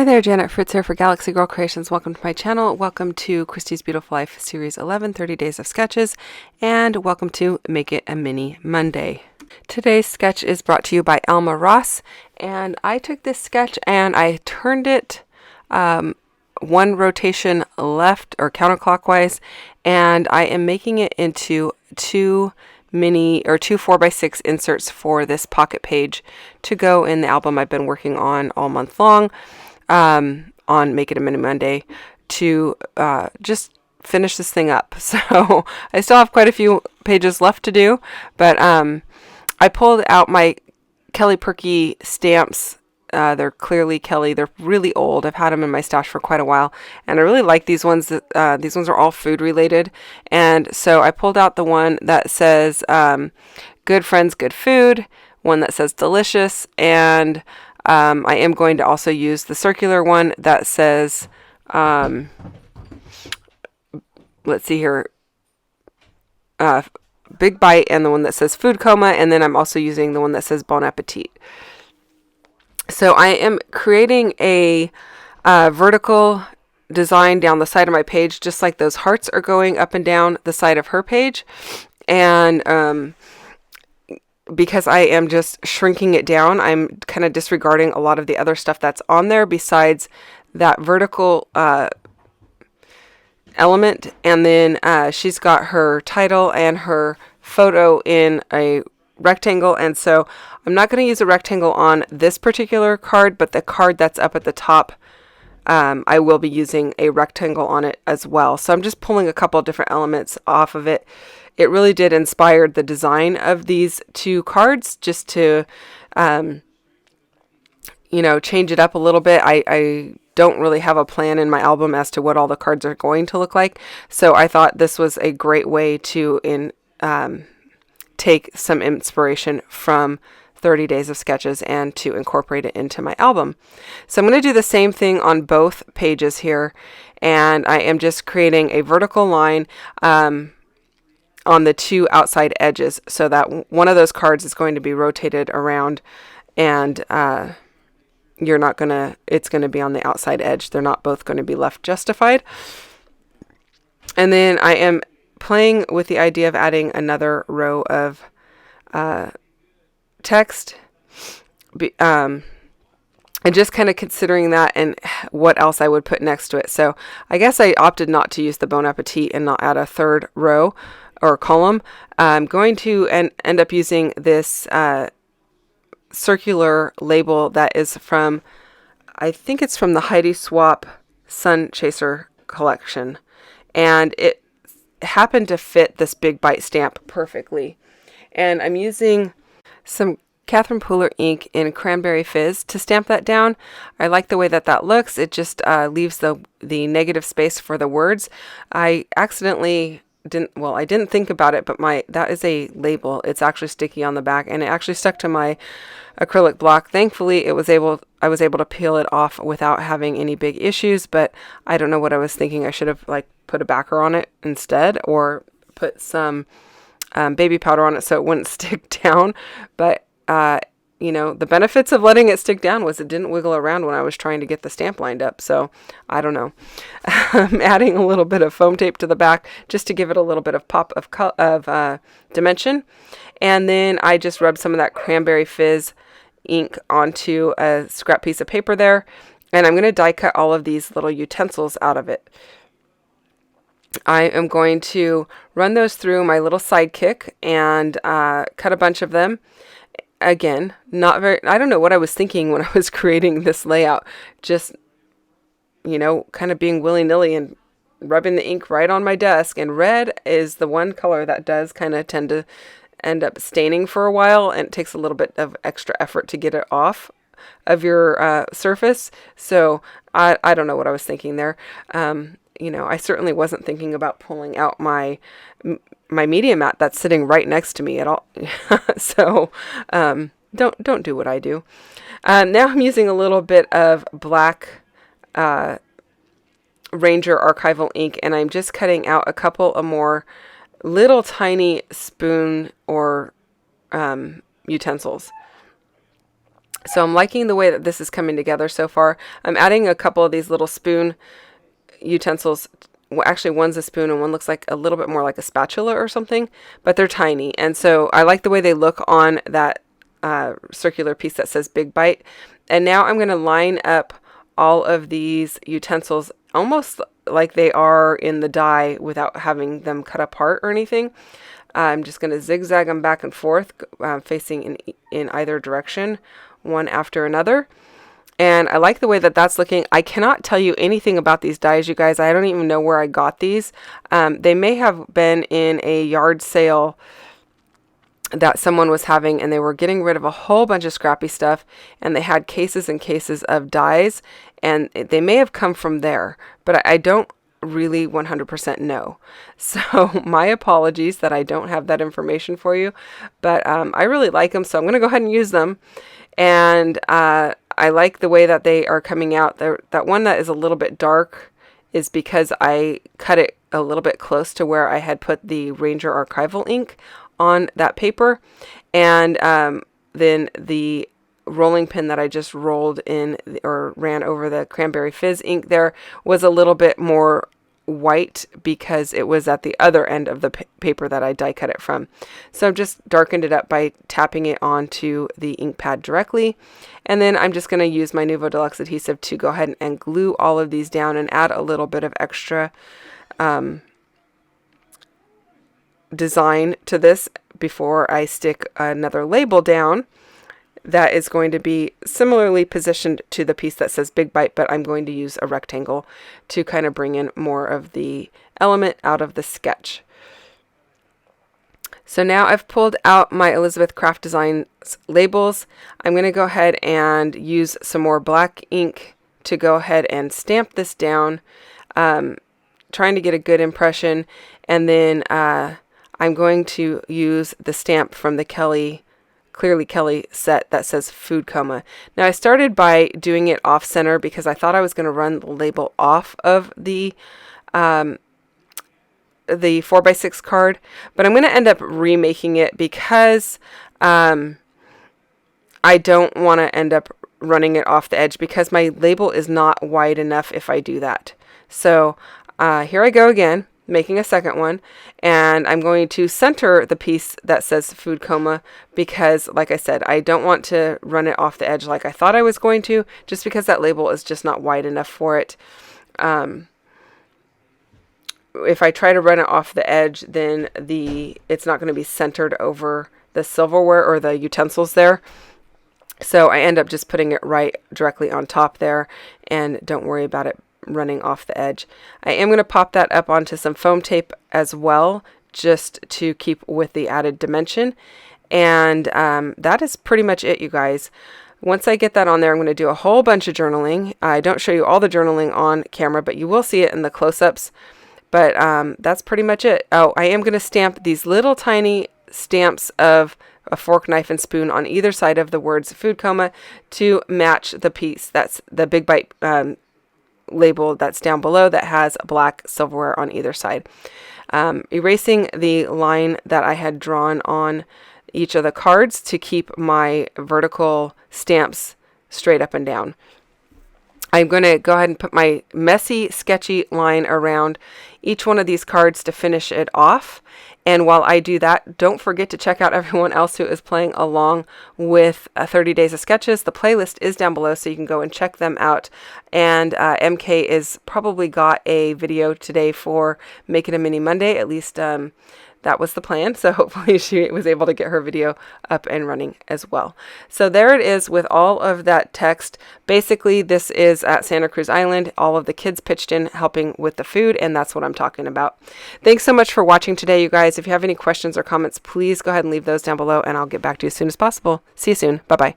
Hi there, Janet Fritz here for Galaxy Girl Creations. Welcome to my channel. Welcome to Christy's Beautiful Life Series 11, 30 Days of Sketches, and welcome to Make It a Mini Monday. Today's sketch is brought to you by Alma Ross, and I took this sketch and I turned it one rotation left or counterclockwise, and I am making it into two 4x6 inserts for this pocket page to go in the album I've been working on all month long. On Make It a Mini Monday to just finish this thing up. So I still have quite a few pages left to do, but I pulled out my Kelly Perky stamps. They're clearly Kelly. They're really old. I've had them in my stash for quite a while, and I really like these ones. These ones are all food related, and so I pulled out the one that says "Good Friends, Good Food," one that says "Delicious," and I am going to also use the circular one that says, let's see here, Big Bite, and the one that says Food Coma, and then I'm also using the one that says Bon Appetit. So I am creating a vertical design down the side of my page, just like those hearts are going up and down the side of her page, and because I am just shrinking it down, I'm kind of disregarding a lot of the other stuff that's on there besides that vertical element. And then she's got her title and her photo in a rectangle. And so I'm not going to use a rectangle on this particular card, but the card that's up at the top, I will be using a rectangle on it as well. So I'm just pulling a couple of different elements off of it. It really did inspire the design of these two cards, just to, change it up a little bit. I don't really have a plan in my album as to what all the cards are going to look like. So I thought this was a great way to take some inspiration from 30 Days of Sketches and to incorporate it into my album. So I'm going to do the same thing on both pages here. And I am just creating a vertical line on the two outside edges, so that one of those cards is going to be rotated around, and it's going to be on the outside edge. They're not both going to be left justified. And then I am playing with the idea of adding another row of text, and just kind of considering that and what else I would put next to it. So I guess I opted not to use the Bon Appetit and not add a third row or column. I'm going to end up using this circular label that is from, I think it's from the Heidi Swapp Sun Chaser collection. And it happened to fit this Big Bite stamp perfectly. And I'm using some Catherine Pooler ink in Cranberry Fizz to stamp that down. I like the way that looks. It just leaves the negative space for the words. I accidentally I didn't think about it, but that is a label. It's actually sticky on the back, and it actually stuck to my acrylic block. Thankfully, I was able to peel it off without having any big issues, but I don't know what I was thinking. I should have put a backer on it instead, or put some baby powder on it so it wouldn't stick down. But the benefits of letting it stick down was it didn't wiggle around when I was trying to get the stamp lined up. So I don't know. I'm adding a little bit of foam tape to the back just to give it a little bit of pop of dimension. And then I just rubbed some of that Cranberry Fizz ink onto a scrap piece of paper there. And I'm going to die cut all of these little utensils out of it. I am going to run those through my little Sidekick and cut a bunch of them. Again, I don't know what I was thinking when I was creating this layout. Just, kind of being willy-nilly and rubbing the ink right on my desk. And red is the one color that does kind of tend to end up staining for a while, and it takes a little bit of extra effort to get it off of your surface. So I don't know what I was thinking there. I certainly wasn't thinking about pulling out my media mat that's sitting right next to me at all. So don't do what I do. Now I'm using a little bit of black Ranger archival ink, and I'm just cutting out a couple of more little tiny spoon or utensils. So I'm liking the way that this is coming together so far. I'm adding a couple of these little spoon utensils. Well, actually, one's a spoon and one looks like a little bit more like a spatula or something, but they're tiny. And so I like the way they look on that circular piece that says Big Bite. And now I'm going to line up all of these utensils almost like they are in the die without having them cut apart or anything. I'm just going to zigzag them back and forth, facing in either direction, one after another. And I like the way that that's looking. I cannot tell you anything about these dies, you guys. I don't even know where I got these. They may have been in a yard sale that someone was having, and they were getting rid of a whole bunch of scrappy stuff, and they had cases and cases of dies, and they may have come from there, but I don't really 100% know. So my apologies that I don't have that information for you, but I really like them, so I'm going to go ahead and use them. And I like the way that they are coming out. That one that is a little bit dark is because I cut it a little bit close to where I had put the Ranger archival ink on that paper. And then the rolling pin that I just rolled in or ran over the cranberry fizz ink there was a little bit more white because it was at the other end of the paper that I die cut it from. So I've just darkened it up by tapping it onto the ink pad directly. And then I'm just going to use my Nuvo Deluxe adhesive to go ahead and glue all of these down and add a little bit of extra design to this before I stick another label down that is going to be similarly positioned to the piece that says Big Bite, but I'm going to use a rectangle to kind of bring in more of the element out of the sketch. So now I've pulled out my Elizabeth Craft Designs labels. I'm going to go ahead and use some more black ink to go ahead and stamp this down, trying to get a good impression. And then I'm going to use the stamp from the Clearly Kelly set that says Food Coma. Now I started by doing it off center because I thought I was going to run the label off of the 4x6 card, but I'm going to end up remaking it because I don't want to end up running it off the edge because my label is not wide enough if I do that. So here I go again, making a second one, and I'm going to center the piece that says Food Coma because, like I said, I don't want to run it off the edge like I thought I was going to, just because that label is just not wide enough for it. If I try to run it off the edge, then it's not going to be centered over the silverware or the utensils there. So I end up just putting it right directly on top there, and don't worry about it running off the edge. I am going to pop that up onto some foam tape as well, just to keep with the added dimension. And that is pretty much it, you guys. Once I get that on there, I'm going to do a whole bunch of journaling. I don't show you all the journaling on camera, but you will see it in the close-ups. But that's pretty much it. Oh, I am going to stamp these little tiny stamps of a fork, knife, and spoon on either side of the words Food Coma to match the piece. That's the Big Bite label that's down below that has black silverware on either side. Erasing the line that I had drawn on each of the cards to keep my vertical stamps straight up and down. I'm going to go ahead and put my messy, sketchy line around each one of these cards to finish it off. And while I do that, don't forget to check out everyone else who is playing along with 30 Days of Sketches. The playlist is down below, so you can go and check them out. And MK is probably got a video today for Make It a Mini Monday. At least that was the plan. So hopefully she was able to get her video up and running as well. So there it is with all of that text. Basically, this is at Santa Cruz Island. All of the kids pitched in helping with the food, and that's what I'm talking about. Thanks so much for watching today, you guys. If you have any questions or comments, please go ahead and leave those down below, and I'll get back to you as soon as possible. See you soon. Bye-bye.